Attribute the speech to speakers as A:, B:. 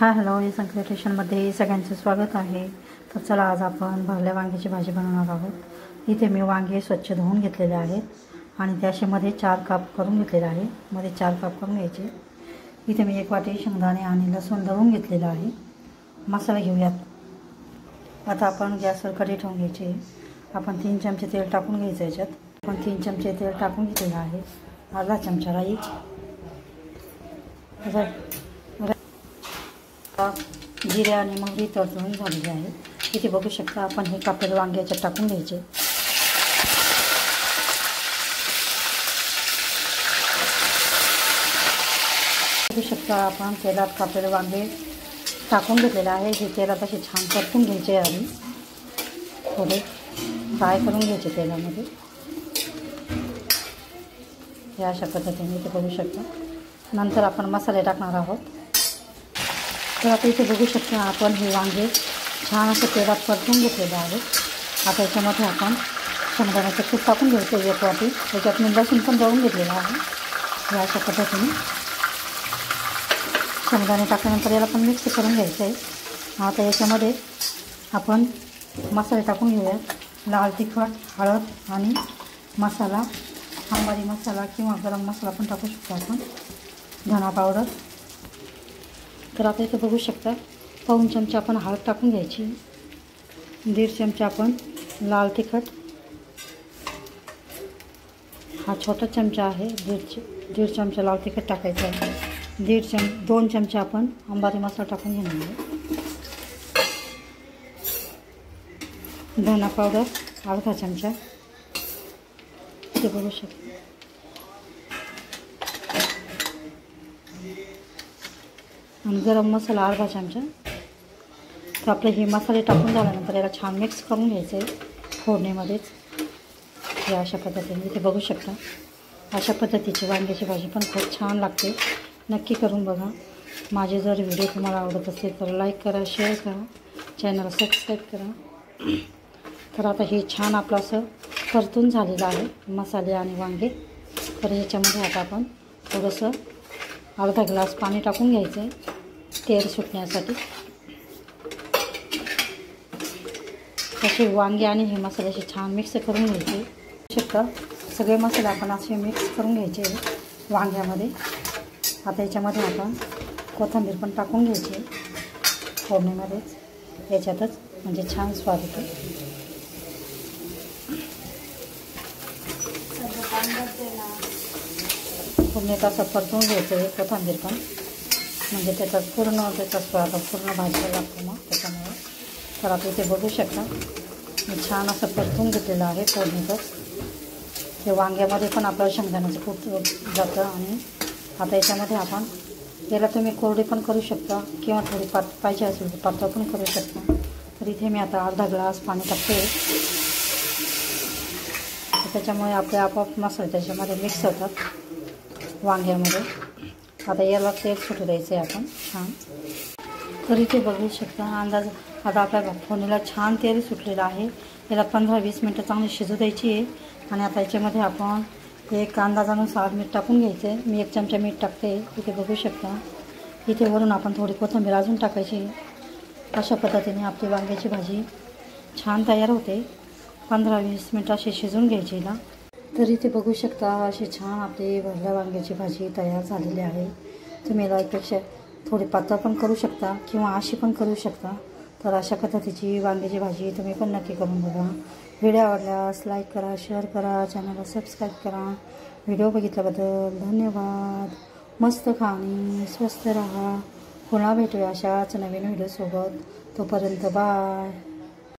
A: Hi hello, या संक्रिएशनमध्ये सगळ्यांचं स्वागत आहे। तर चला, आज आपण भरल्या वांग्याची भाजी बनवणार आहोत। इथे मी वांगे स्वच्छ धुवून घेतलेले आहेत आणि त्यामध्ये 4 काप करून घेतलेले आहे। मध्ये 4 काप करून घ्यायचे। इथे मी 1 वाटी शेंगदाणे आणि लसूण दळून घेतलेला आहे। मसाला घेऊयात। आता आपण गॅसवर कढई ठेवून घ्यायची। आपण 3 चमचे तेल टाकून घ्यायचं। याच्यात आपण 3 चमचे तेल टाकून घेतलेलं आहे। अर्धा चमचा राई, जिरे आणि मोहरी तळून झालेली आहे। इथे बघू शकता, आपण हे कापलेले वांगे याच्यात टाकून घ्यायचे। बघू शकता, आपण तेलात कापलेले वांगे टाकून घेतलेले आहे। हे तेलात असे छान परतून घ्यायचे आणि थोडे फ्राय करून घ्यायचे तेलामध्ये। या अशा पद्धतीने इथे बघू शकता। नंतर आपण मसाले टाकणार आहोत। तर आता इथे बघू शकता, आपण हे वांगे छान असं तेलात परतून घेतलेले आहे। आता याच्यामध्ये आपण शेंगदाण्याचं कूट टाकून घ्यायचं 1 वाटी। त्याच्यात मी लसूण पण दळून घेतलेला आहे। या अशा पद्धतीने शेंगदाणे टाकल्यानंतर याला पण मिक्स करून घ्यायचं आहे। आता याच्यामध्ये आपण मसाले टाकून घेऊया। लाल तिखट, हळद आणि मसाला, अंबारी मसाला किंवा गरम मसाला पण टाकू शकतो आपण, धना पावडर। तर आता इथे बघू शकता, पाऊण चमचा आपण हळद टाकून घ्यायची, 1.5 चमचा आपण लाल तिखट, हा छोटा चमचा आहे, 1.5 चमचा लाल तिखट टाकायचं आहे। 2 चमचे आपण अंबारी मसाला टाकून घेणार आहे। धना पावडर अर्धा चमचा, ते बघू शकता। आणि गरम मसाला अर्धा चमचा। तर आपले हे मसाले टाकून झाल्यानंतर याला छान मिक्स करून घ्यायचे फोडणीमध्येच। या अशा पद्धतीने इथे बघू शकता, अशा पद्धतीची वांग्याची भाजी पण खूप छान लागते। नक्की करून बघा। माझे जर व्हिडिओ तुम्हाला आवडत असेल तर लाईक करा, शेअर करा, चॅनलला सबस्क्राईब करा। तर आता हे छान आपलं असं परतून झालेलं आहे मसाले आणि वांगे। तर याच्यामध्ये आता आपण थोडंसं अर्धा ग्लास पाणी टाकून घ्यायचं आहे तेल सुटण्यासाठी। असे वांगे आणि हे मसाले असे छान मिक्स करून घ्यायचे। शकता, सगळे मसाले आपण असे मिक्स करून घ्यायचे वांग्यामध्ये। आता याच्यामध्ये आपण कोथिंबीर पण टाकून घ्यायची फोडणीमध्येच, याच्यातच, म्हणजे छान स्वाद येतो। फोडणीत असं परतून घ्यायचं आहे कोथिंबीर पण, म्हणजे त्याचा त्याचा स्वाद पूर्ण भाजीला लागतो मग त्याच्यामुळे। तर आता इथे बघू शकता, मी छान असं परतून घेतलेलं आहे फोडणीतच। ते वांग्यामध्ये पण आपलं शेंगदाण्याचं कूट जातं। आणि आता याच्यामध्ये आपण याला तुम्ही कोरडी पण करू शकता किंवा थोडी पाहिजे असेल तर पातळ पण करू शकता। तर इथे मी आता अर्धा ग्लास पाणी टाकते, त्याच्यामुळे आपले आपोआप मसाले त्याच्यामध्ये मिक्स होतात वांग्यामध्ये। आता याला तेल सुटू द्यायचं आहे आपण छान। तर इथे बघू शकता अंदाज, आता आपल्या फोडणीला छान तेल सुटलेलं आहे। याला 15-20 मिनटं चांगली शिजू द्यायची आहे। आणि आता याच्यामध्ये आपण एक अंदाजानुसार मीठ टाकून घ्यायचं आहे। मी 1 चमचा मीठ टाकते, इथे बघू शकता। इथे वरून आपण थोडी कोथिंबीर अजून टाकायची। अशा पद्धतीने आपली वांग्याची भाजी छान तयार होते। 15-20 मिनटं अशी शिजून घ्यायची हिला। तर इथे बघू शकता, अशी छान आपली भरल्या वांग्याची भाजी तयार झालेली आहे। तुम्ही यापेक्षा थोडी पातळ पण करू शकता किंवा अशी पण करू शकता। तर अशा पद्धतीची वांग्याची भाजी तुम्ही पण नक्की करून बघा। व्हिडिओ आवडल्यास लाईक करा, शेअर करा, चॅनलला सबस्क्राईब करा। व्हिडिओ बघितल्याबद्दल धन्यवाद। मस्त खा आणि स्वस्त राहा। पुन्हा भेटूया अशाच नवीन व्हिडिओसोबत। तोपर्यंत बाय।